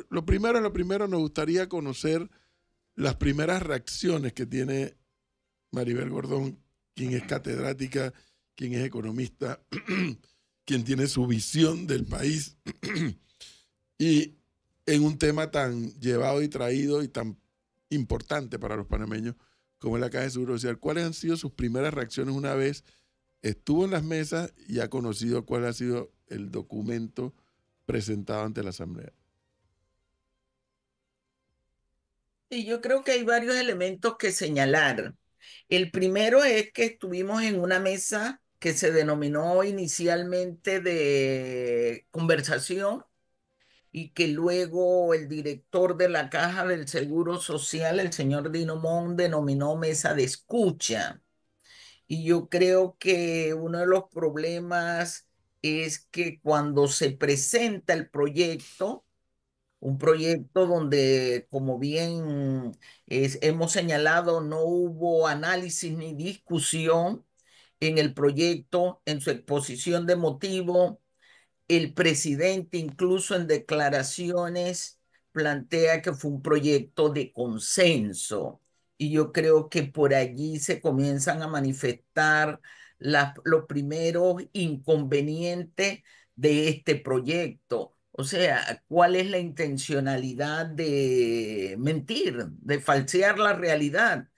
Lo primero, nos gustaría conocer las primeras reacciones que tiene Maribel Gordón, quien es catedrática, quien es economista, quien tiene su visión del país y en un tema tan llevado y traído y tan importante para los panameños como es la Caja de Seguro Social. ¿Cuáles han sido sus primeras reacciones una vez estuvo en las mesas y ha conocido cuál ha sido el documento presentado ante la Asamblea? Y yo creo que hay varios elementos que señalar. El primero es que estuvimos en una mesa que se denominó inicialmente de conversación y que luego el director de la Caja del Seguro Social, el señor Dinomón, denominó mesa de escucha. Y yo creo que uno de los problemas es que cuando se presenta el proyecto, un proyecto donde, como bien hemos señalado, no hubo análisis ni discusión en el proyecto, en su exposición de motivo. El presidente, incluso en declaraciones, plantea que fue un proyecto de consenso. Y yo creo que por allí se comienzan a manifestar los primeros inconvenientes de este proyecto. O sea, ¿cuál es la intencionalidad de mentir, de falsear la realidad?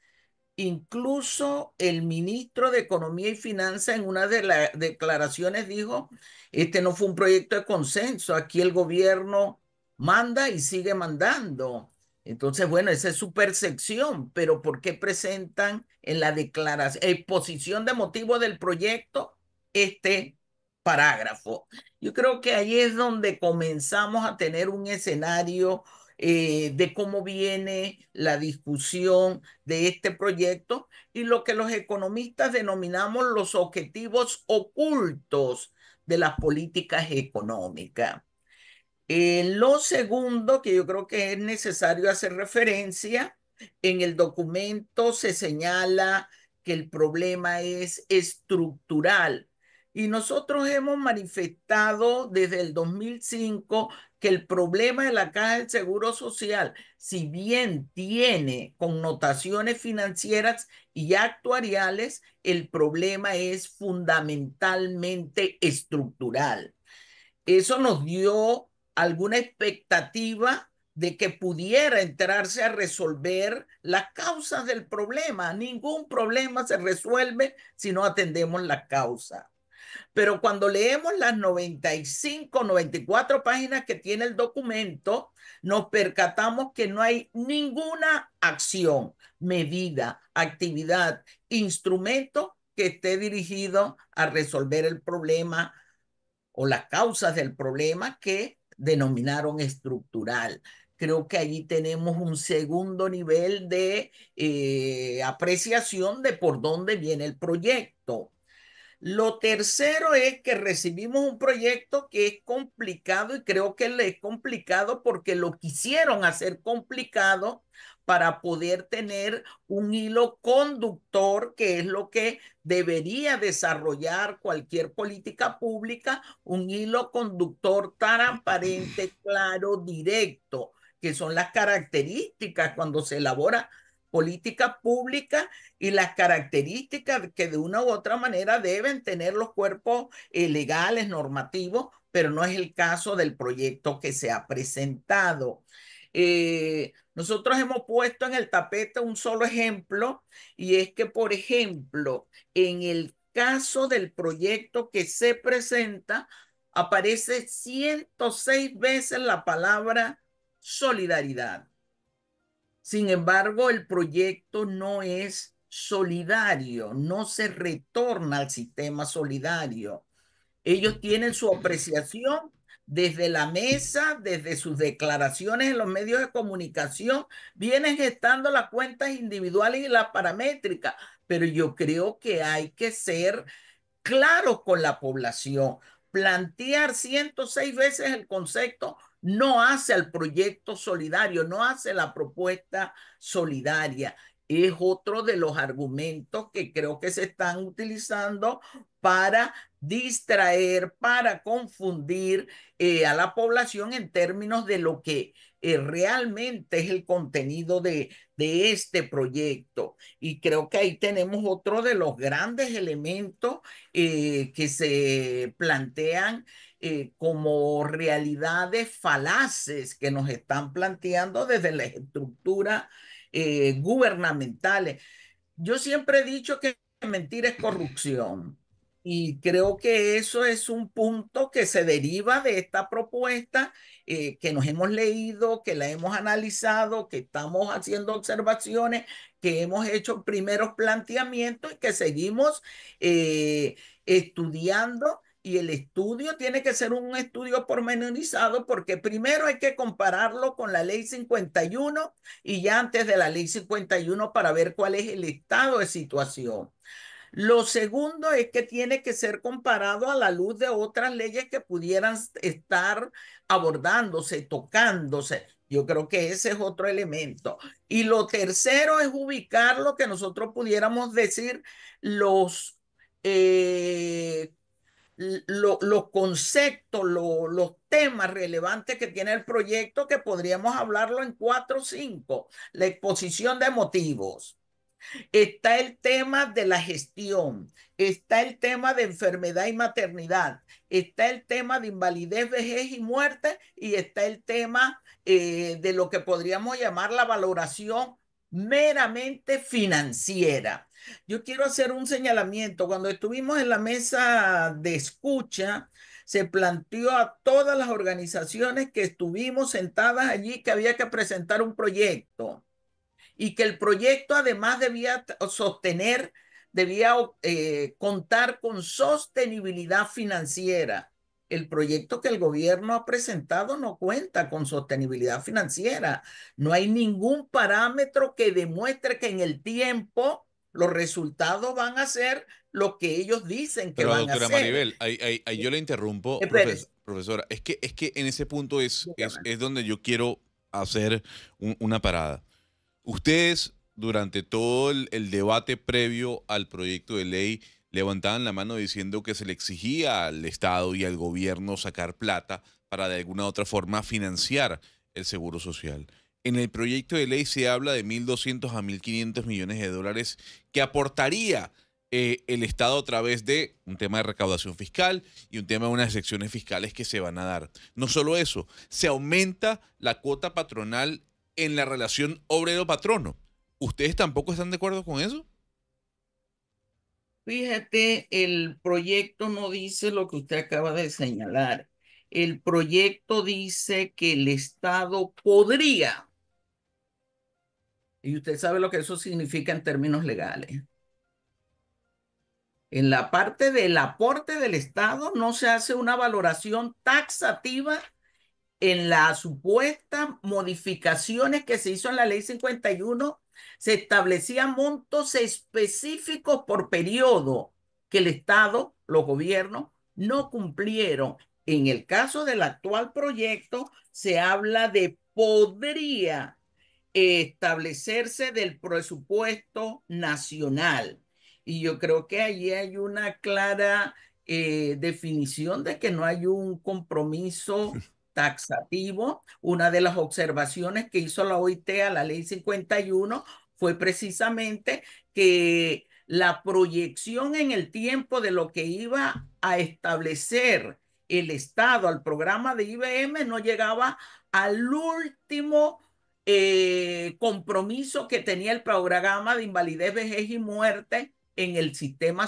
Incluso el ministro de Economía y Finanzas en una de las declaraciones dijo, este no fue un proyecto de consenso, aquí el gobierno manda y sigue mandando. Entonces, bueno, esa es su percepción, pero ¿por qué presentan en la declaración, exposición de motivo del proyecto este parágrafo? Yo creo que ahí es donde comenzamos a tener un escenario de cómo viene la discusión de este proyecto y lo que los economistas denominamos los objetivos ocultos de las políticas económicas. Lo segundo que yo creo que es necesario hacer referencia, en el documento se señala que el problema es estructural y nosotros hemos manifestado desde el 2005 que el problema de la Caja del Seguro Social, si bien tiene connotaciones financieras y actuariales, el problema es fundamentalmente estructural. Eso nos dio alguna expectativa de que pudiera entrarse a resolver las causas del problema. Ningún problema se resuelve si no atendemos las causas. Pero cuando leemos las 95, 94 páginas que tiene el documento, nos percatamos que no hay ninguna acción, medida, actividad, instrumento que esté dirigido a resolver el problema o las causas del problema que denominaron estructural. Creo que allí tenemos un segundo nivel de apreciación de por dónde viene el proyecto. Lo tercero es que recibimos un proyecto que es complicado y creo que le es complicado porque lo quisieron hacer complicado para poder tener un hilo conductor, que es lo que debería desarrollar cualquier política pública, un hilo conductor transparente, claro, directo, que son las características cuando se elabora política pública y las características que de una u otra manera deben tener los cuerpos legales, normativos, pero no es el caso del proyecto que se ha presentado. Nosotros hemos puesto en el tapete un solo ejemplo y es que, por ejemplo, en el caso del proyecto que se presenta, aparece 106 veces la palabra solidaridad. Sin embargo, el proyecto no es solidario, no se retorna al sistema solidario. Ellos tienen su apreciación desde la mesa, desde sus declaraciones en los medios de comunicación, vienen gestando las cuentas individuales y las paramétricas, pero yo creo que hay que ser claros con la población. Plantear 106 veces el concepto no hace al proyecto solidario, no hace la propuesta solidaria. es otro de los argumentos que creo que se están utilizando para distraer, para confundir a la población en términos de lo que realmente es el contenido de este proyecto. Y creo que ahí tenemos otro de los grandes elementos que se plantean como realidades falaces que nos están planteando desde la estructura gubernamentales. Yo siempre he dicho que mentir es corrupción y creo que eso es un punto que se deriva de esta propuesta que nos hemos leído, que la hemos analizado, que estamos haciendo observaciones, que hemos hecho primeros planteamientos y que seguimos eh, estudiando. Y el estudio tiene que ser un estudio pormenorizado porque primero hay que compararlo con la ley 51 y ya antes de la ley 51 para ver cuál es el estado de situación. Lo segundo es que tiene que ser comparado a la luz de otras leyes que pudieran estar abordándose, tocándose. Yo creo que ese es otro elemento. Y lo tercero es ubicar lo que nosotros pudiéramos decir los los conceptos, los temas relevantes que tiene el proyecto, que podríamos hablarlo en cuatro o cinco. La exposición de motivos. Está el tema de la gestión, está el tema de enfermedad y maternidad, está el tema de invalidez, vejez y muerte y está el tema de lo que podríamos llamar la valoración meramente financiera. Yo quiero hacer un señalamiento. Cuando estuvimos en la mesa de escucha, se planteó a todas las organizaciones que estuvimos sentadas allí que había que presentar un proyecto y que el proyecto además debía contar con sostenibilidad financiera. El proyecto que el gobierno ha presentado no cuenta con sostenibilidad financiera. No hay ningún parámetro que demuestre que en el tiempo los resultados van a ser lo que ellos dicen que Pero van a doctora ser. Maribel, ahí yo le interrumpo, Espérese, profesora. Es que en ese punto dígame. es donde yo quiero hacer una parada. Ustedes, durante todo el debate previo al proyecto de ley, levantaban la mano diciendo que se le exigía al Estado y al gobierno sacar plata para de alguna u otra forma financiar el seguro social. En el proyecto de ley se habla de 1.200 a 1.500 millones de dólares que aportaría el Estado a través de un tema de recaudación fiscal y un tema de unas secciones fiscales que se van a dar. No solo eso, se aumenta la cuota patronal en la relación obrero-patrono. ¿Ustedes tampoco están de acuerdo con eso? Fíjate, el proyecto no dice lo que usted acaba de señalar. El proyecto dice que el Estado podría, y usted sabe lo que eso significa en términos legales. En la parte del aporte del Estado no se hace una valoración taxativa en las supuestas modificaciones que se hizo en la ley 51, se establecían montos específicos por periodo que el Estado, los gobiernos, no cumplieron. En el caso del actual proyecto, se habla de podría establecerse del presupuesto nacional. Y yo creo que allí hay una clara definición de que no hay un compromiso taxativo. Una de las observaciones que hizo la OIT a la ley 51 fue precisamente que la proyección en el tiempo de lo que iba a establecer el Estado al programa de IBM no llegaba al último compromiso que tenía el programa de invalidez, vejez y muerte en el sistema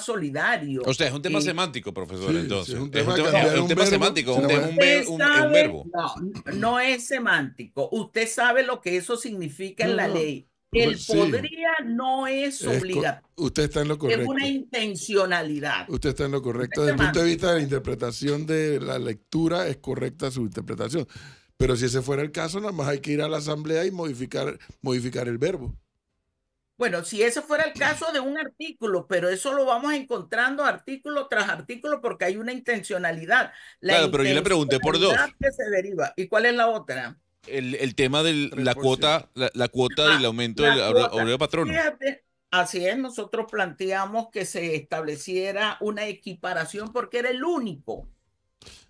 O solidario. sea, es un tema semántico, profesor, Sí, sí, es entonces. un tema de Es cambiar un un tema verbo. semántico, Se llama, Usted un sabe, verbo. no, no es semántico. Usted sabe lo que eso significa en no, la no, ley. El sí, podría no es obligatorio, usted está en lo es una correcto. intencionalidad. Usted está en lo No correcto. es Desde el punto de vista semántico. de la interpretación de la lectura, es correcta su interpretación. Pero si ese fuera el caso, nada más hay que ir a la asamblea y modificar el verbo. Bueno, si ese fuera el caso de un artículo, pero eso lo vamos encontrando artículo tras artículo porque hay una intencionalidad. La Claro, pero yo le pregunté por intencionalidad dos. que se deriva. ¿Y cuál es la otra? el tema de la 3%. cuota, la cuota del Ah, aumento del la cuota. obrero patrono. Fíjate, así es, nosotros planteamos que se estableciera una equiparación porque era el único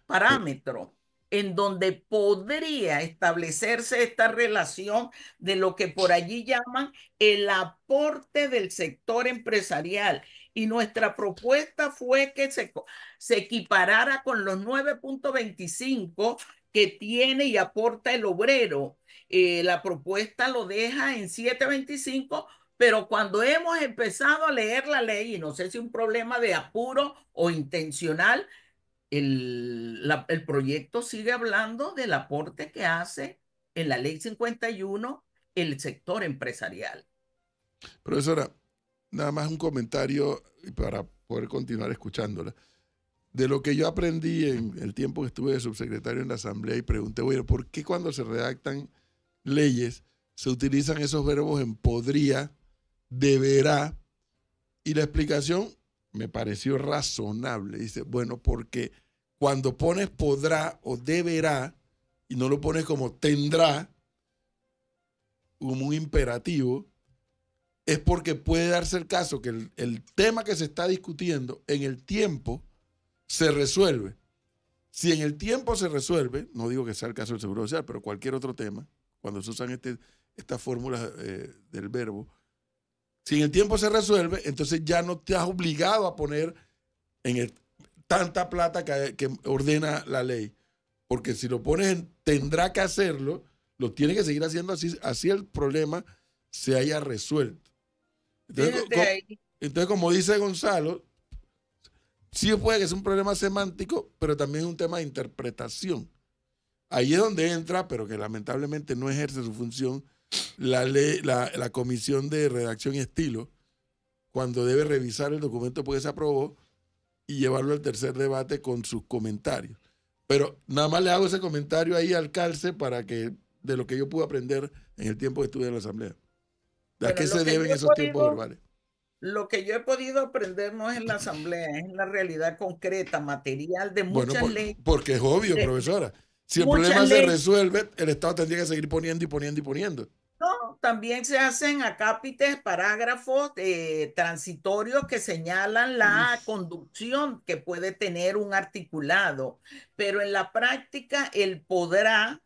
parámetro en donde podría establecerse esta relación de lo que por allí llaman el aporte del sector empresarial. Y nuestra propuesta fue que se equiparara con los 9,25 que tiene y aporta el obrero. La propuesta lo deja en 7,25, pero cuando hemos empezado a leer la ley, y no sé si un problema de apuro o intencional, el proyecto sigue hablando del aporte que hace en la ley 51 el sector empresarial. Profesora, nada más un comentario para poder continuar escuchándola. De lo que yo aprendí en el tiempo que estuve de subsecretario en la Asamblea y pregunté, bueno, ¿por qué cuando se redactan leyes se utilizan esos verbos en podría, deberá? Y la explicación me pareció razonable. Dice, bueno, porque cuando pones podrá o deberá y no lo pones como tendrá, como un imperativo, es porque puede darse el caso que el tema que se está discutiendo en el tiempo se resuelve. Si en el tiempo se resuelve, no digo que sea el caso del Seguro Social, pero cualquier otro tema, cuando se usan estas fórmulas del verbo, si en el tiempo se resuelve, entonces ya no te has obligado a poner tanta plata que ordena la ley. Porque si lo pones en tendrá que hacerlo, lo tiene que seguir haciendo así el problema se haya resuelto. Entonces, como dice Gonzalo, sí puede que sea un problema semántico, pero también es un tema de interpretación. Ahí es donde entra, pero que lamentablemente no ejerce su función, la Comisión de Redacción y Estilo, cuando debe revisar el documento porque se aprobó y llevarlo al tercer debate con sus comentarios. Pero nada más le hago ese comentario ahí al calce para que, de lo que yo pude aprender en el tiempo que estuve en la Asamblea. ¿A qué se deben esos tiempos verbales? Lo que yo he podido aprender no es en la Asamblea, es en la realidad concreta, material de Bueno, muchas leyes. porque es obvio, profesora. Si el Muchas problema se leyes. resuelve, el Estado tendría que seguir poniendo y poniendo y poniendo. No, también se hacen acápites, parágrafos transitorios que señalan la conducción que puede tener un articulado, pero en la práctica el podrá,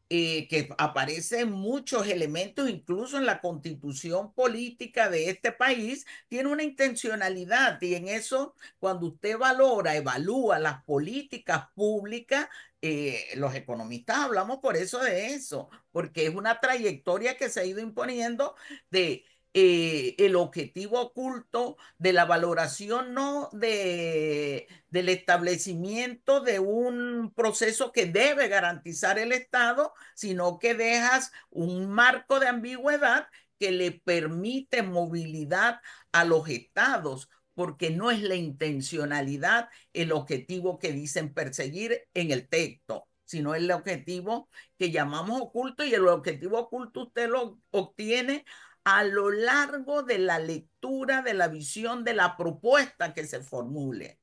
que aparece en muchos elementos, incluso en la constitución política de este país, tiene una intencionalidad y en eso, cuando usted evalúa las políticas públicas, los economistas hablamos por eso de eso, porque es una trayectoria que se ha ido imponiendo de el objetivo oculto de la valoración no del establecimiento de un proceso que debe garantizar el Estado, sino que dejas un marco de ambigüedad que le permite movilidad a los estados, porque no es la intencionalidad el objetivo que dicen perseguir en el texto, sino el objetivo que llamamos oculto, y el objetivo oculto usted lo obtiene a lo largo de la lectura, de la visión, de la propuesta que se formule.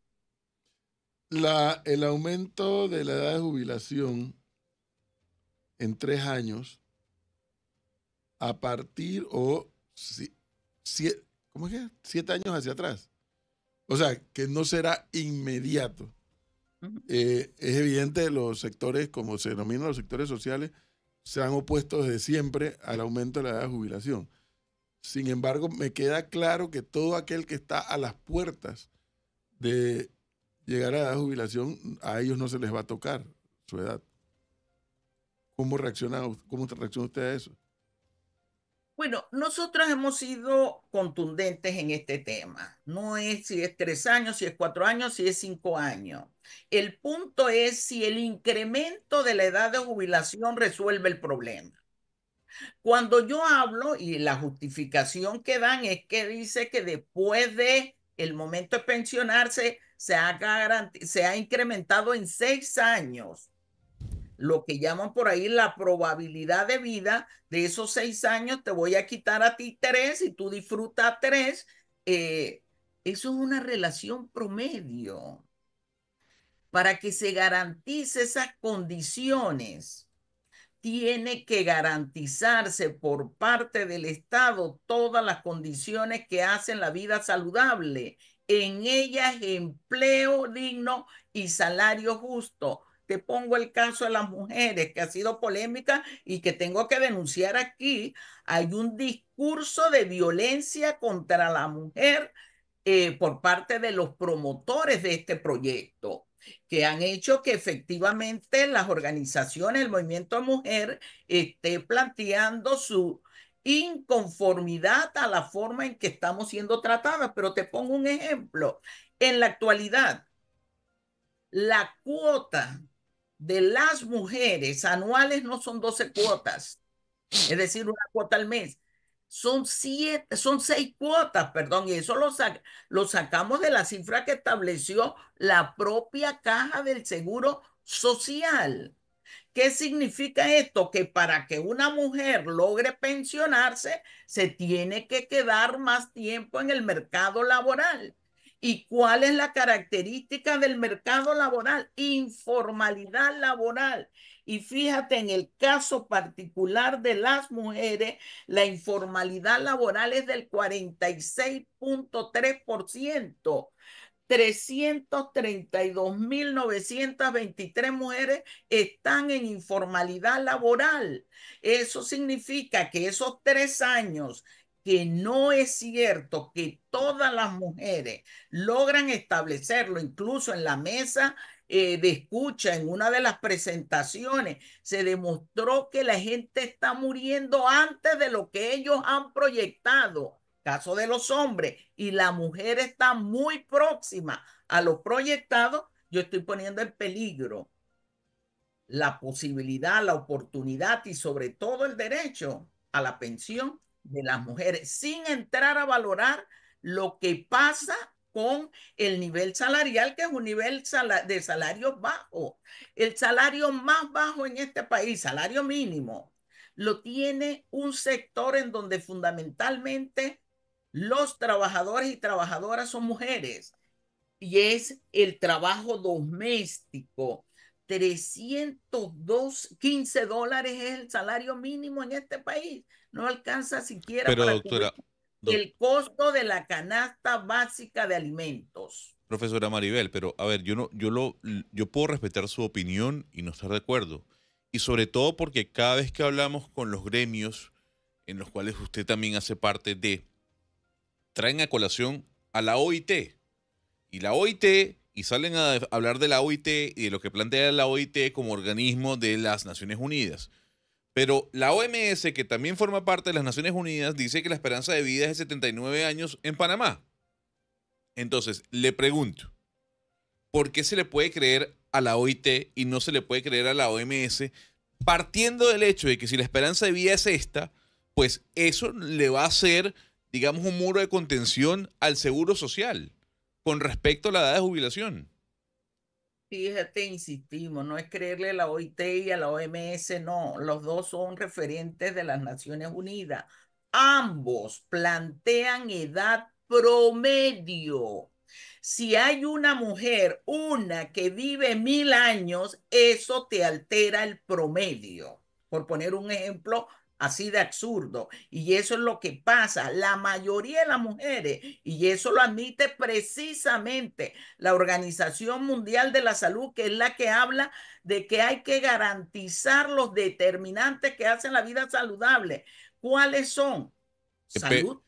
El aumento de la edad de jubilación en 3 años a partir ¿cómo es que? 7 años hacia atrás. O sea, que no será inmediato. Es evidente los sectores, como se denominan los sectores sociales, se han opuesto desde siempre al aumento de la edad de jubilación. Sin embargo, me queda claro que todo aquel que está a las puertas de llegar a la edad de jubilación, a ellos no se les va a tocar su edad. ¿Cómo reacciona usted a eso? Bueno, nosotros hemos sido contundentes en este tema. No es si es 3 años, si es 4 años, si es 5 años. El punto es si el incremento de la edad de jubilación resuelve el problema. Cuando yo hablo, y la justificación que dan es que dice que después de el momento de pensionarse se ha incrementado en 6 años lo que llaman por ahí la probabilidad de vida de esos 6 años. Te voy a quitar a ti 3 y tú disfrutas 3. Eso es una relación promedio. Para que se garantice esas condiciones, tiene que garantizarse por parte del Estado todas las condiciones que hacen la vida saludable. En ellas, empleo digno y salario justo. Te pongo el caso de las mujeres, que ha sido polémica y que tengo que denunciar aquí. Hay un discurso de violencia contra la mujer por parte de los promotores de este proyecto, que han hecho que efectivamente las organizaciones, el movimiento mujer, esté planteando su inconformidad a la forma en que estamos siendo tratadas. Pero te pongo un ejemplo. En la actualidad, la cuota de las mujeres anuales no son 12 cuotas, es decir, una cuota al mes. Son 6 cuotas, perdón, y eso lo sacamos de la cifra que estableció la propia Caja del Seguro Social. ¿Qué significa esto? Que para que una mujer logre pensionarse, se tiene que quedar más tiempo en el mercado laboral. ¿Y cuál es la característica del mercado laboral? Informalidad laboral. Y fíjate, en el caso particular de las mujeres, la informalidad laboral es del 46.3%. 332.923 mujeres están en informalidad laboral. Eso significa que esos 3 años, que no es cierto que todas las mujeres logran establecerlo, incluso en la mesa de escucha, en una de las presentaciones, se demostró que la gente está muriendo antes de lo que ellos han proyectado. Caso de los hombres, y la mujer está muy próxima a lo proyectado. Yo estoy poniendo en peligro la posibilidad, la oportunidad y sobre todo el derecho a la pensión de las mujeres, sin entrar a valorar lo que pasa con el nivel salarial, que es un nivel de salarios bajos. El salario más bajo en este país, salario mínimo, lo tiene un sector en donde fundamentalmente los trabajadores y trabajadoras son mujeres, y es el trabajo doméstico. 315 dólares es el salario mínimo en este país. No alcanza siquiera Pero para cubrir doctora, el costo de la canasta básica de alimentos. profesora Maribel, pero a ver, yo puedo respetar su opinión y no estar de acuerdo. Y sobre todo porque cada vez que hablamos con los gremios en los cuales usted también hace parte de, traen a colación a la OIT. Y la OIT, y salen a hablar de la OIT y de lo que plantea la OIT como organismo de las Naciones Unidas. Pero la OMS, que también forma parte de las Naciones Unidas, dice que la esperanza de vida es de 79 años en Panamá. Entonces, le pregunto, ¿por qué se le puede creer a la OIT y no se le puede creer a la OMS, partiendo del hecho de que si la esperanza de vida es esta, pues eso le va a hacer, digamos, un muro de contención al seguro social con respecto a la edad de jubilación? Fíjate, insistimos, no es creerle a la OIT y a la OMS, no. Los dos son referentes de las Naciones Unidas. Ambos plantean edad promedio. Si hay una mujer, una que vive 1000 años, eso te altera el promedio. Por poner un ejemplo así de absurdo. Y eso es lo que pasa. La mayoría de las mujeres, y eso lo admite precisamente la Organización Mundial de la Salud, que es la que habla de que hay que garantizar los determinantes que hacen la vida saludable. ¿Cuáles son? Salud,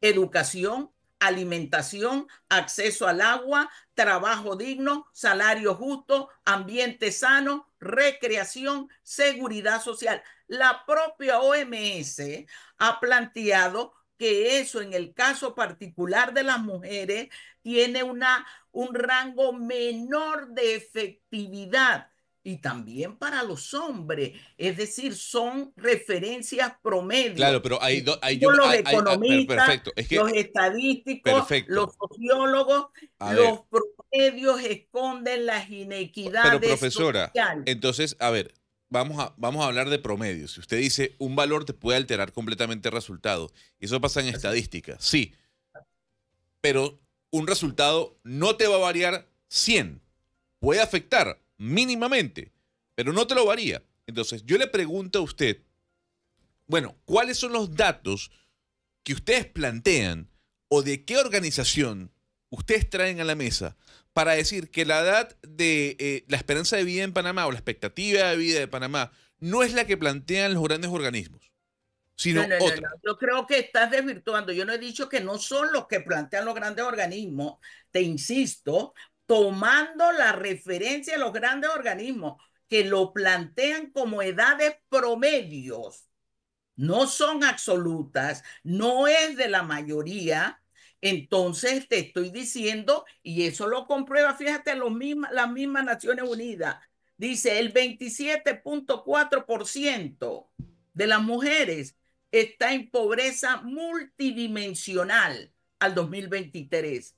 educación, alimentación, acceso al agua, trabajo digno, salario justo, ambiente sano, recreación, seguridad social. La propia OMS ha planteado que eso, en el caso particular de las mujeres, tiene un rango menor de efectividad. Y también para los hombres, es decir, son referencias promedio. Claro, pero Los economistas, perfecto, es que, los estadísticos, perfecto. los sociólogos, A ver, los promedios esconden las pero inequidades profesora, sociales. entonces, a ver, vamos a hablar de promedios. Si usted dice un valor te puede alterar completamente el resultado, y eso pasa en estadística, sí, pero un resultado no te va a variar 100, puede afectar mínimamente, pero no te lo varía. Entonces, yo le pregunto a usted, bueno, ¿cuáles son los datos que ustedes plantean o de qué organización ustedes traen a la mesa para decir que la edad de la esperanza de vida en Panamá o la expectativa de vida de Panamá no es la que plantean los grandes organismos, sino No. otra? Yo creo que estás desvirtuando. Yo no he dicho que no son los que plantean los grandes organismos. Te insisto, tomando la referencia de los grandes organismos que lo plantean como edades promedios, no son absolutas, no es de la mayoría. Entonces te estoy diciendo, y eso lo comprueba, fíjate, las mismas Naciones Unidas. Dice, el 27.4% de las mujeres está en pobreza multidimensional al 2023.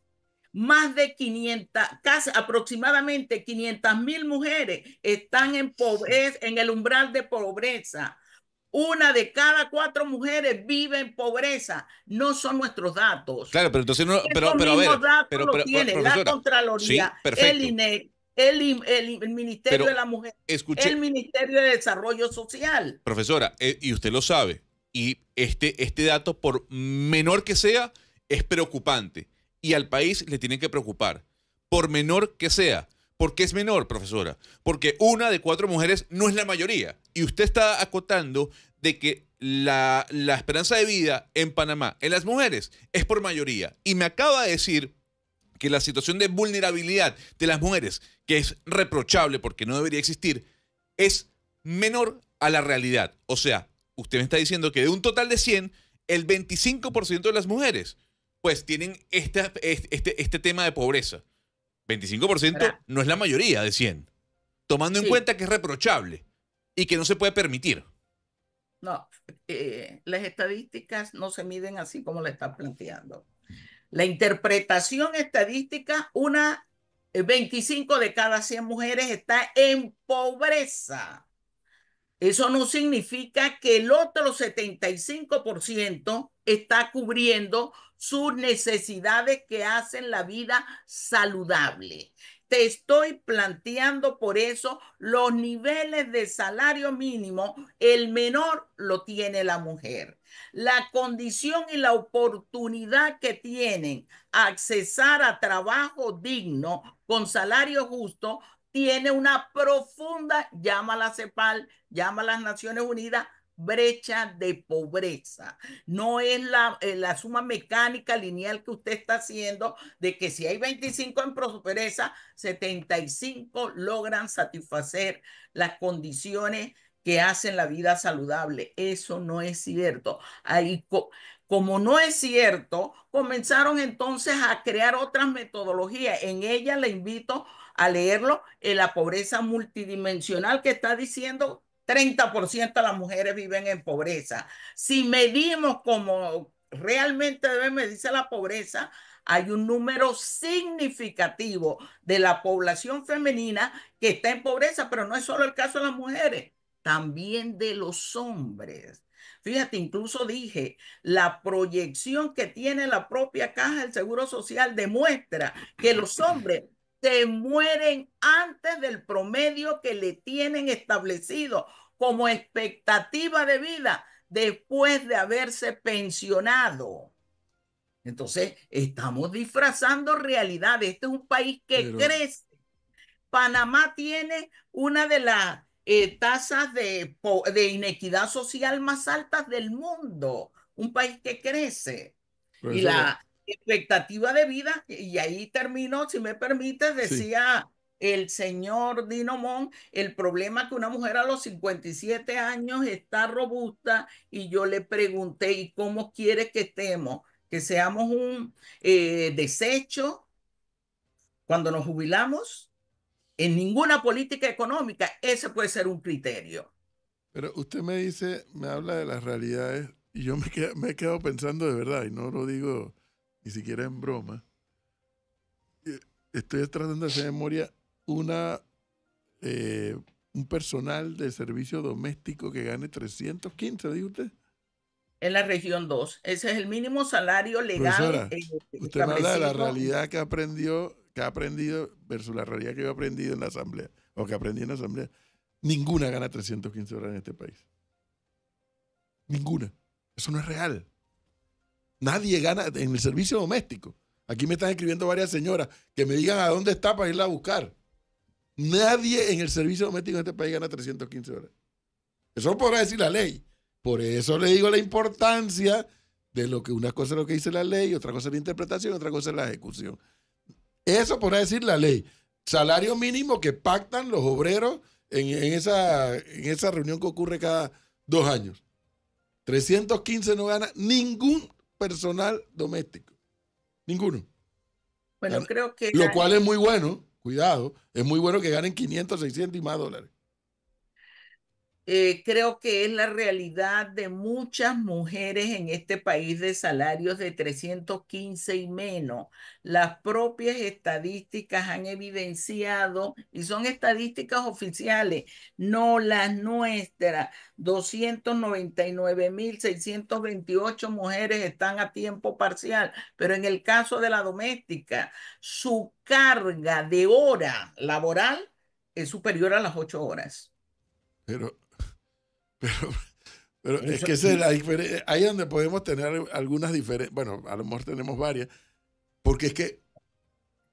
Más de 500, casi aproximadamente 500.000 mujeres están en el umbral de pobreza. Una de cada 4 mujeres vive en pobreza. No son nuestros datos. Claro, pero entonces no, Estos pero a mismos ver, datos los tiene la profesora, sí, Contraloría, el perfecto, INEC, el Ministerio pero de la Mujer, escuche, el Ministerio de Desarrollo Social. profesora, y usted lo sabe, y este dato, por menor que sea, es preocupante, y al país le tiene que preocupar, por menor que sea. ¿Por qué es menor, profesora? Porque una de 4 mujeres no es la mayoría, y usted está acotando de que la esperanza de vida en Panamá, en las mujeres, es por mayoría, y me acaba de decir que la situación de vulnerabilidad de las mujeres, que es reprochable porque no debería existir, es menor a la realidad. O sea, usted me está diciendo que de un total de 100, el 25% de las mujeres, pues tienen este tema de pobreza. 25% no es la mayoría de 100, tomando en Sí. cuenta que es reprochable y que no se puede permitir. No, las estadísticas no se miden así como le está planteando. La interpretación estadística, 25 de cada 100 mujeres está en pobreza. Eso no significa que el otro 75% está cubriendo sus necesidades que hacen la vida saludable. Te estoy planteando por eso los niveles de salario mínimo, el menor lo tiene la mujer. La condición y la oportunidad que tienen accesar a trabajo digno con salario justo tiene una profunda, llama a la CEPAL, llama a las Naciones Unidas, brecha de pobreza. No es la suma mecánica lineal que usted está haciendo de que si hay 25 en pobreza, 75 logran satisfacer las condiciones que hacen la vida saludable. Eso no es cierto. Ahí, como no es cierto, comenzaron entonces a crear otras metodologías. En ella le invito a leerlo, en la pobreza multidimensional que está diciendo 30% de las mujeres viven en pobreza. Si medimos como realmente debe medirse la pobreza, hay un número significativo de la población femenina que está en pobreza, pero no es solo el caso de las mujeres, también de los hombres. Fíjate, incluso dije, la proyección que tiene la propia Caja del Seguro Social demuestra que los hombres se mueren antes del promedio que le tienen establecido como expectativa de vida después de haberse pensionado. Entonces, estamos disfrazando realidades. Este es un país que crece. Panamá tiene una de las tasas de inequidad social más altas del mundo. Un país que crece. Y la expectativa de vida, y ahí termino, si me permites, decía el señor Dino Mon, el problema que una mujer a los 57 años está robusta, y yo le pregunté, ¿y cómo quiere que estemos? ¿Que seamos un desecho cuando nos jubilamos? En ninguna política económica ese puede ser un criterio. Pero usted me dice, me habla de las realidades, y yo me he quedado pensando de verdad, y no lo digo ni siquiera en broma. Estoy tratando de hacer memoria un personal de servicio doméstico que gane 315, ¿dijo usted? En la región 2. Ese es el mínimo salario legal. Profesora, usted me habla de la realidad que ha aprendido versus la realidad que yo he aprendido en la asamblea, o que aprendí en la asamblea. Ninguna gana 315 horas en este país. Ninguna. Eso no es real. Nadie gana en el servicio doméstico. Aquí me están escribiendo varias señoras que me digan a dónde está para irla a buscar. Nadie en el servicio doméstico en este país gana 315 horas. Eso lo podrá decir la ley. Por eso le digo la importancia de lo que una cosa es lo que dice la ley, otra cosa es la interpretación, otra cosa es la ejecución. Eso podrá decir la ley. Salario mínimo que pactan los obreros en esa reunión que ocurre cada 2 años. 315 no gana ningún personal doméstico. Ninguno. Bueno, creo que... Lo cual es muy bueno, cuidado, es muy bueno que ganen 500, 600 y más dólares. Creo que es la realidad de muchas mujeres en este país de salarios de 315 y menos. Las propias estadísticas han evidenciado, y son estadísticas oficiales, no las nuestras. 299.628 mujeres están a tiempo parcial, pero en el caso de la doméstica, su carga de hora laboral es superior a las 8 horas. Pero es que esa es la diferencia. Ahí es donde podemos tener algunas diferencias. Bueno, a lo mejor tenemos varias. Porque es que,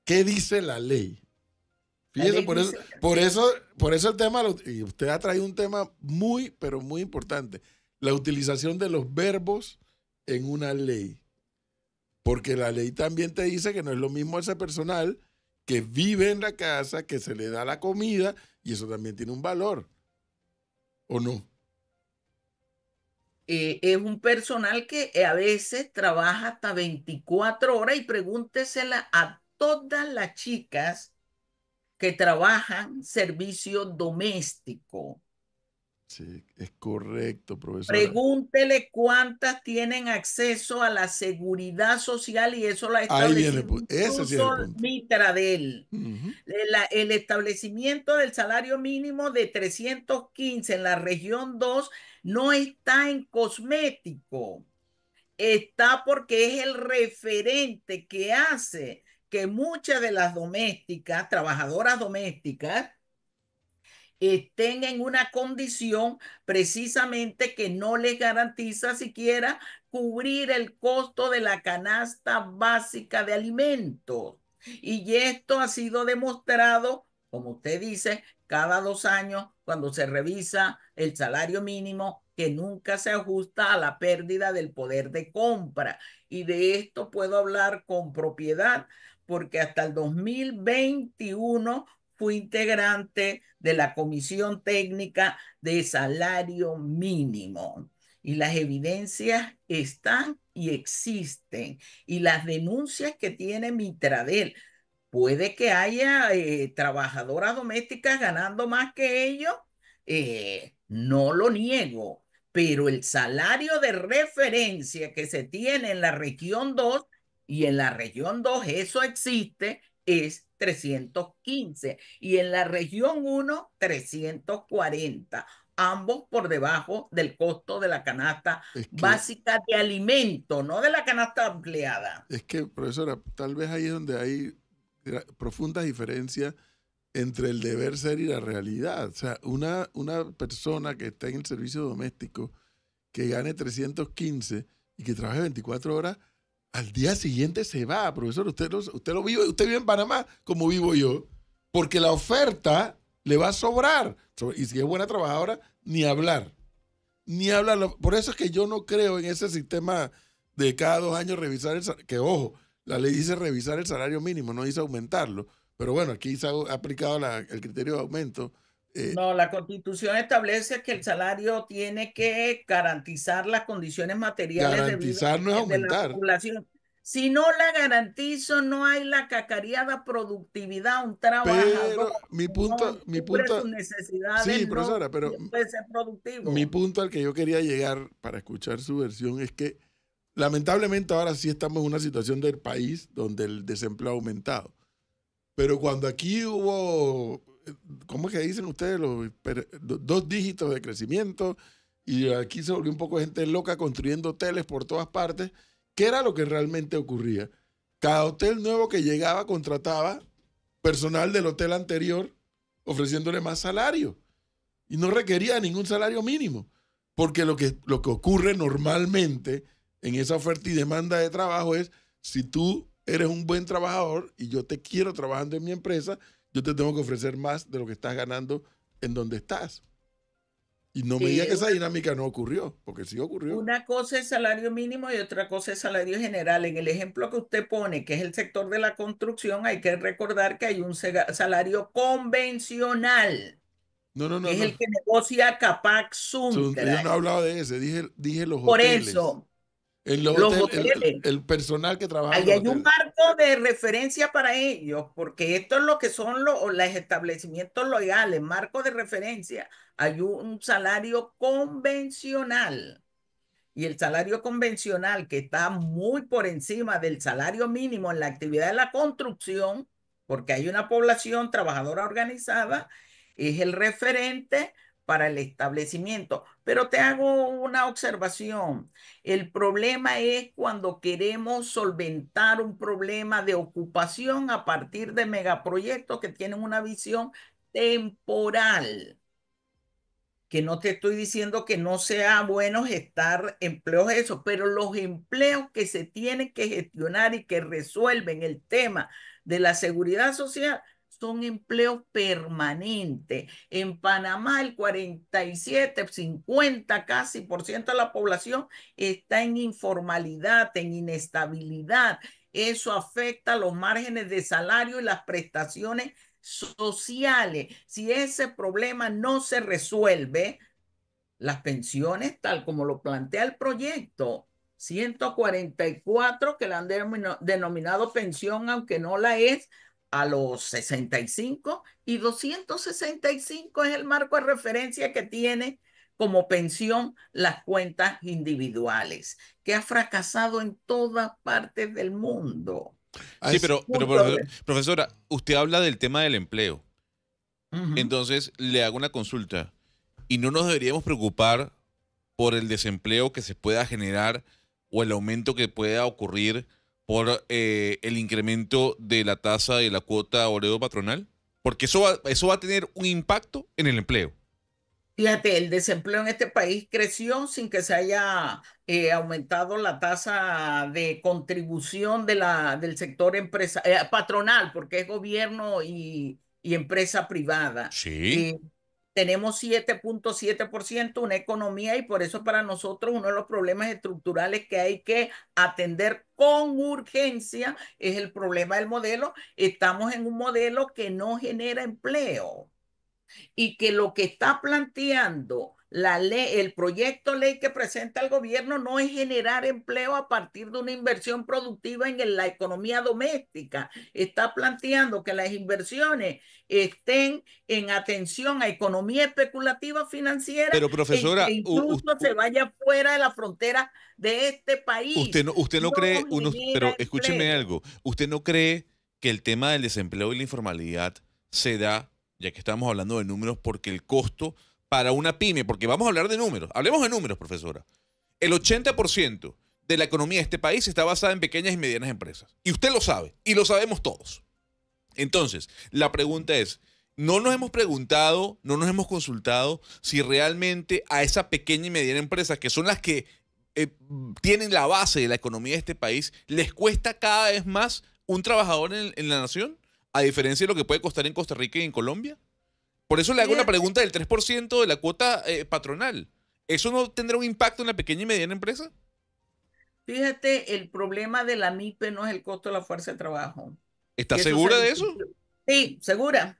¿qué dice la ley? Fíjese, por eso el tema, y usted ha traído un tema muy, pero muy importante. La utilización de los verbos en una ley. Porque la ley también te dice que no es lo mismo ese personal que vive en la casa, que se le da la comida, y eso también tiene un valor. ¿O no? Es un personal que a veces trabaja hasta 24 horas y pregúntesela a todas las chicas que trabajan servicio doméstico. Sí, es correcto, profesora. Pregúntele cuántas tienen acceso a la seguridad social y eso la establecido incluso Mitradel. El establecimiento del salario mínimo de 315 en la región 2 no está en cosmético, está porque es el referente que hace que muchas de las domésticas, trabajadoras domésticas, estén en una condición precisamente que no les garantiza siquiera cubrir el costo de la canasta básica de alimentos. Y esto ha sido demostrado, como usted dice, cada 2 años cuando se revisa el salario mínimo, que nunca se ajusta a la pérdida del poder de compra. Y de esto puedo hablar con propiedad porque hasta el 2021 fui integrante de la Comisión Técnica de Salario Mínimo. Y las evidencias están y existen. Y las denuncias que tiene Mitradel. Puede que haya trabajadoras domésticas ganando más que ellos, no lo niego, pero el salario de referencia que se tiene en la región 2 y en la región 2 eso existe, es 315 y en la región 1 340, ambos por debajo del costo de la canasta básica de alimento, no de la canasta ampliada. Es que, profesora, tal vez ahí es donde hay profundas diferencias entre el deber ser y la realidad. O sea, una persona que está en el servicio doméstico que gane 315 y que trabaje 24 horas, al día siguiente se va, profesor. Usted lo vive, usted vive en Panamá como vivo yo, porque la oferta le va a sobrar. Y si es buena trabajadora, ni hablar. Ni hablar. Por eso es que yo no creo en ese sistema de cada 2 años revisar que ojo, la ley dice revisar el salario mínimo, no dice aumentarlo. Pero bueno, aquí se ha aplicado el criterio de aumento. No, la Constitución establece que el salario tiene que garantizar las condiciones materiales garantizar no es aumentar. De la población. Si no la garantizo, no hay la cacareada productividad. Un trabajador pero mi punto sus necesidades, sí, profesora, pero puede ser productivo. Mi punto al que yo quería llegar para escuchar su versión es que lamentablemente ahora sí estamos en una situación del país donde el desempleo ha aumentado. Pero cuando aquí hubo, ¿cómo es que dicen ustedes? 2 dígitos de crecimiento y aquí se volvió un poco gente loca construyendo hoteles por todas partes. ¿Qué era lo que realmente ocurría? Cada hotel nuevo que llegaba contrataba personal del hotel anterior ofreciéndole más salario. y no requería ningún salario mínimo, porque lo que ocurre normalmente en esa oferta y demanda de trabajo es, si tú eres un buen trabajador y yo te quiero trabajando en mi empresa, yo te tengo que ofrecer más de lo que estás ganando en donde estás. Y no me diga que esa dinámica no ocurrió, porque sí ocurrió. Una cosa es salario mínimo y otra cosa es salario general. En el ejemplo que usted pone, que es el sector de la construcción, hay que recordar que hay un salario convencional, No. que es el que negocia Capac Yo no he Suntra. hablado de ese, dije los Por hoteles. eso, En los los hoteles, hoteles. el personal que trabaja en Ahí los hay un hoteles. marco de referencia para ellos, porque esto es lo que son los establecimientos legales, marco de referencia. Hay un salario convencional. Y el salario convencional, que está muy por encima del salario mínimo en la actividad de la construcción, porque hay una población trabajadora organizada, es el referente para el establecimiento. Pero te hago una observación. El problema es cuando queremos solventar un problema de ocupación a partir de megaproyectos que tienen una visión temporal, que no te estoy diciendo que no sea bueno gestar empleos eso, pero los empleos que se tienen que gestionar y que resuelven el tema de la seguridad social son empleos permanentes. En Panamá el 47, 50 casi por ciento de la población está en informalidad, en inestabilidad. Eso afecta los márgenes de salario y las prestaciones sociales. Si ese problema no se resuelve, las pensiones, tal como lo plantea el proyecto 144, que la han denominado pensión, aunque no la es, a los 65, y 265 es el marco de referencia que tiene como pensión las cuentas individuales, que ha fracasado en todas partes del mundo. Sí, pero profesora, usted habla del tema del empleo. Entonces, le hago una consulta. ¿Y no nos deberíamos preocupar por el desempleo que se pueda generar o el aumento que pueda ocurrir por el incremento de la tasa de la cuota obrero patronal? Porque eso va a tener un impacto en el empleo. Fíjate, el desempleo en este país creció sin que se haya aumentado la tasa de contribución del sector patronal, porque es gobierno y empresa privada. Sí. Tenemos 7.7%, una economía, y por eso para nosotros uno de los problemas estructurales que hay que atender con urgencia es el problema del modelo. Estamos en un modelo que no genera empleo, y que lo que está planteando la ley, el proyecto de ley que presenta el gobierno, no es generar empleo a partir de una inversión productiva en la economía doméstica. Está planteando que las inversiones estén en atención a economía especulativa financiera, Pero profesora, e que incluso se vaya fuera de la frontera de este país. usted no cree, pero escúcheme empleo. algo, ¿usted no cree que el tema del desempleo y la informalidad se da, ya que estamos hablando de números, porque el costo para una pyme, porque vamos a hablar de números, hablemos de números, profesora, el 80% de la economía de este país está basada en pequeñas y medianas empresas. Y usted lo sabe, y lo sabemos todos. Entonces, la pregunta es, no nos hemos preguntado, no nos hemos consultado si realmente a esa pequeña y mediana empresa, que son las que tienen la base de la economía de este país, les cuesta cada vez más un trabajador en la nación, a diferencia de lo que puede costar en Costa Rica y en Colombia. Por eso le hago la pregunta del 3% de la cuota patronal. ¿Eso no tendrá un impacto en la pequeña y mediana empresa? Fíjate, el problema de la MIPE no es el costo de la fuerza de trabajo. ¿Está segura de eso? Sí, segura.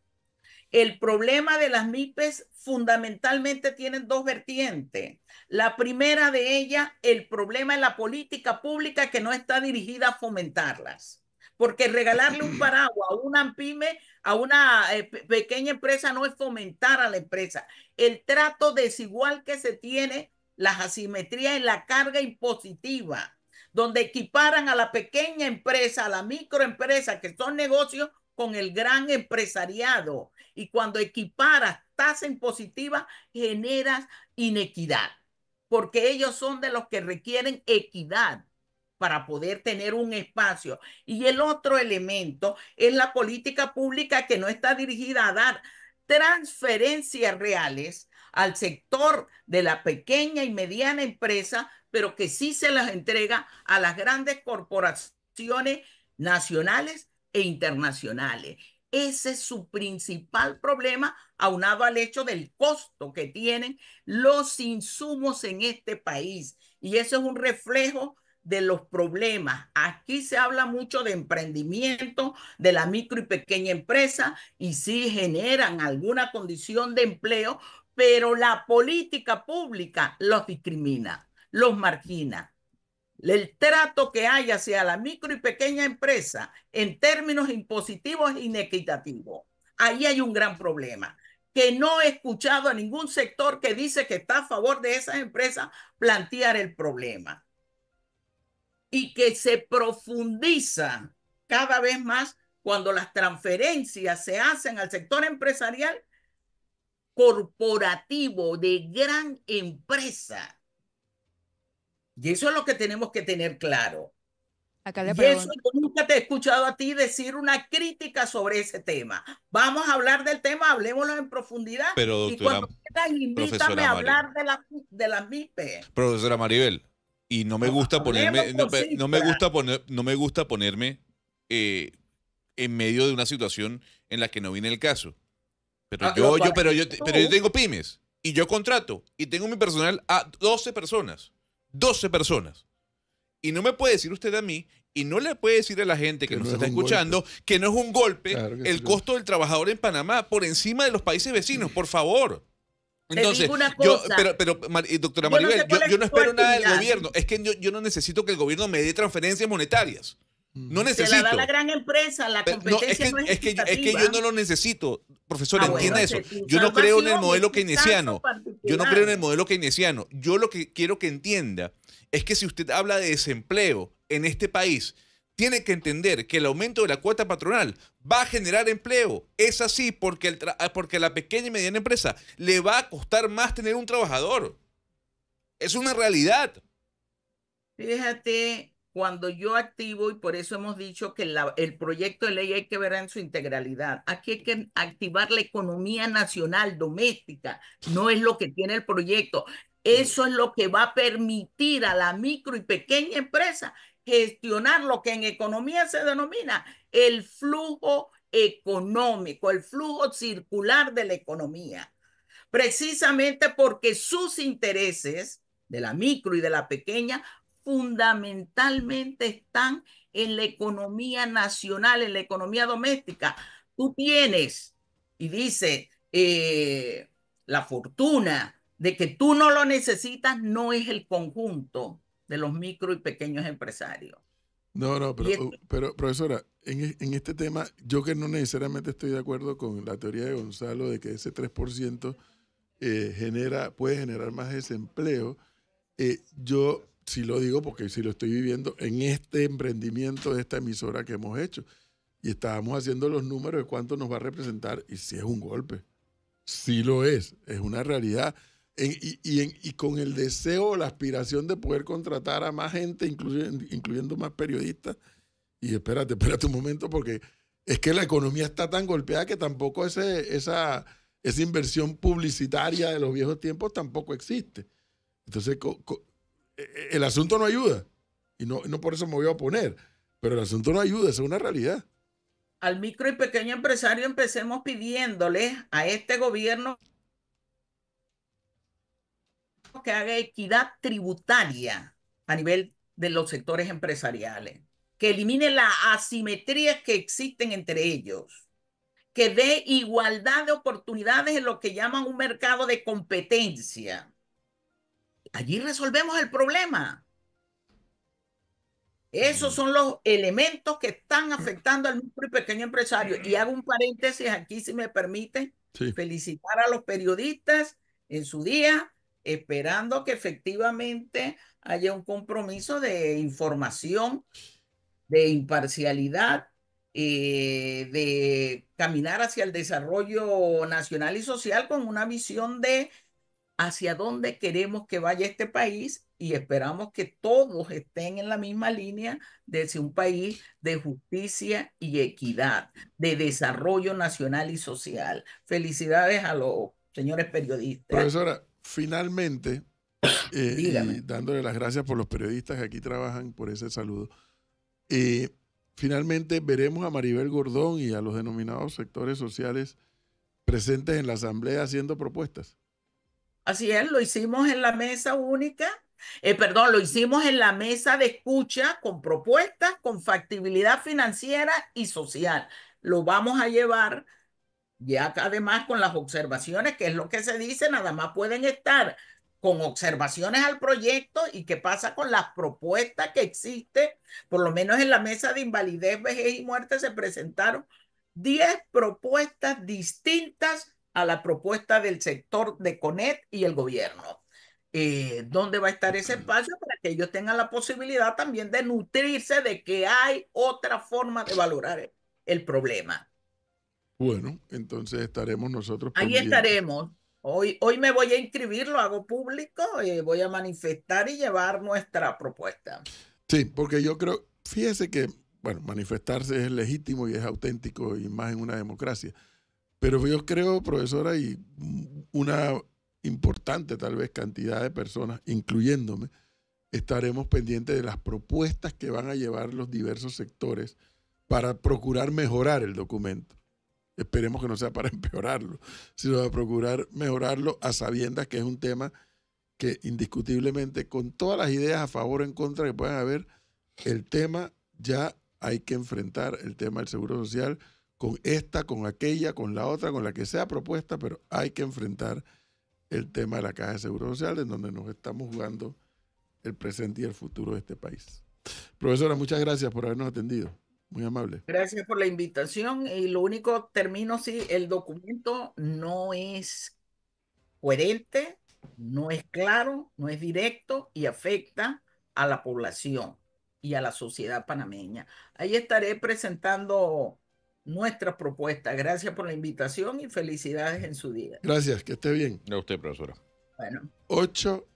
El problema de las MIPES fundamentalmente tienen dos vertientes. La primera de ellas, el problema en la política pública que no está dirigida a fomentarlas. Porque regalarle un paraguas a una pyme, a una pequeña empresa, no es fomentar a la empresa. El trato desigual que se tiene, las asimetrías en la carga impositiva, donde equiparan a la pequeña empresa, a la microempresa, que son negocios, con el gran empresariado. Y cuando equiparas tasa impositiva, generas inequidad, porque ellos son de los que requieren equidad para poder tener un espacio. Y el otro elemento es la política pública, que no está dirigida a dar transferencias reales al sector de la pequeña y mediana empresa, pero que sí se las entrega a las grandes corporaciones nacionales e internacionales. Ese es su principal problema, aunado al hecho del costo que tienen los insumos en este país. Y eso es un reflejo de los problemas. Aquí se habla mucho de emprendimiento, de la micro y pequeña empresa, y sí generan alguna condición de empleo, pero la política pública los discrimina, los margina. El trato que hay hacia la micro y pequeña empresa en términos impositivos es inequitativo. Ahí hay un gran problema, que no he escuchado a ningún sector que dice que está a favor de esas empresas plantear el problema, y que se profundiza cada vez más cuando las transferencias se hacen al sector empresarial corporativo de gran empresa. Y eso es lo que tenemos que tener claro. Acá le Y eso pregunto. yo nunca te he escuchado a ti decir una crítica sobre ese tema. Vamos a hablar del tema, hablemoslo en profundidad. Pero, Y doctora, cuando quieras, invítame profesora a Mari, hablar de las MIPE. profesora Maribel, y no me gusta Hablemos ponerme, con cifras. no me gusta ponerme en medio de una situación en la que no viene el caso. Pero yo tengo pymes y yo contrato y tengo mi personal a 12 personas. 12 personas. Y no me puede decir usted a mí y no le puede decir a la gente que nos está escuchando que no es un golpe Claro que el sí. costo del trabajador en Panamá por encima de los países vecinos, por favor. Entonces, digo una yo, cosa. doctora Yo no Maribel, sé cuál es yo no tu espero nada del actividad. gobierno. Es que yo no necesito que el gobierno me dé transferencias monetarias. No Se la necesito. da la gran empresa, la No, competencia no es es que equitativa. yo no lo necesito, profesor, Ah, bueno, entienda eso. esa es tu Yo no creo en el salvación, modelo es tu caso keynesiano. Yo no creo en el particular. modelo keynesiano. Yo lo que quiero que entienda es que si usted habla de desempleo en este país, tiene que entender que el aumento de la cuota patronal va a generar empleo. Es así porque a la pequeña y mediana empresa le va a costar más tener un trabajador. Es una realidad. Fíjate, cuando yo activo, y por eso hemos dicho que el proyecto de ley hay que ver en su integralidad. Aquí hay que activar la economía nacional, doméstica, no es lo que tiene el proyecto. Eso es lo que va a permitir a la micro y pequeña empresa gestionar lo que en economía se denomina el flujo económico, el flujo circular de la economía, precisamente porque sus intereses de la micro y de la pequeña fundamentalmente están en la economía nacional, en la economía doméstica. Tú tienes, y dice, la fortuna de que tú no lo necesitas, no es el conjunto de los micro y pequeños empresarios. No, Y pero profesora, en este tema, yo que no necesariamente estoy de acuerdo con la teoría de Gonzalo de que ese 3% puede generar más desempleo, yo sí lo digo porque sí lo estoy viviendo en este emprendimiento de esta emisora que hemos hecho. Y estábamos haciendo los números de cuánto nos va a representar y sí es un golpe. Sí lo es una realidad. Y con el deseo, la aspiración de poder contratar a más gente, incluyendo más periodistas. Y espérate un momento, porque es que la economía está tan golpeada que tampoco esa inversión publicitaria de los viejos tiempos tampoco existe. Entonces, el asunto no ayuda. Y no por eso me voy a oponer. Pero el asunto no ayuda, eso es una realidad. al micro y pequeño empresario empecemos pidiéndole a este gobierno que haga equidad tributaria a nivel de los sectores empresariales, que elimine las asimetrías que existen entre ellos, que dé igualdad de oportunidades en lo que llaman un mercado de competencia. Allí resolvemos el problema. Esos son los elementos que están afectando al micro y pequeño empresario. Y hago un paréntesis aquí, si me permite, Sí. felicitar a los periodistas en su día, esperando que efectivamente haya un compromiso de información, de imparcialidad, de caminar hacia el desarrollo nacional y social con una visión de hacia dónde queremos que vaya este país, y esperamos que todos estén en la misma línea de ser un país de justicia y equidad, de desarrollo nacional y social. Felicidades a los señores periodistas. Profesora, finalmente, Dígame. y dándole las gracias por los periodistas que aquí trabajan, por ese saludo, finalmente veremos a Maribel Gordón y a los denominados sectores sociales presentes en la Asamblea haciendo propuestas. Así es, lo hicimos en la mesa única, perdón, lo hicimos en la mesa de escucha con propuestas, con factibilidad financiera y social. Lo vamos a llevar ya además con las observaciones, que es lo que se dice, nada más pueden estar con observaciones al proyecto y qué pasa con las propuestas que existen, por lo menos en la mesa de invalidez, vejez y muerte se presentaron 10 propuestas distintas a la propuesta del sector de CONET y el gobierno. ¿Dónde va a estar ese espacio para que ellos tengan la posibilidad también de nutrirse de que hay otra forma de valorar el problema? Bueno, entonces estaremos nosotros Ahí pendientes. estaremos. Hoy me voy a inscribir, lo hago público, voy a manifestar y llevar nuestra propuesta. Sí, porque yo creo, fíjese que, bueno, manifestarse es legítimo y es auténtico y más en una democracia. Pero yo creo, profesora, y una importante tal vez cantidad de personas, incluyéndome, estaremos pendientes de las propuestas que van a llevar los diversos sectores para procurar mejorar el documento. Esperemos que no sea para empeorarlo, sino para procurar mejorarlo a sabiendas que es un tema que indiscutiblemente, con todas las ideas a favor o en contra que puedan haber, el tema ya hay que enfrentar, el tema del seguro social, con esta, con aquella, con la otra, con la que sea propuesta, pero hay que enfrentar el tema de la Caja de Seguro Social, en donde nos estamos jugando el presente y el futuro de este país. Profesora, muchas gracias por habernos atendido. Muy amable. Gracias por la invitación y lo único, termino, sí, el documento no es coherente, no es claro, no es directo y afecta a la población y a la sociedad panameña. Ahí estaré presentando nuestras propuestas. Gracias por la invitación y felicidades en su día. Gracias, que esté bien. A usted, profesora. Bueno. 8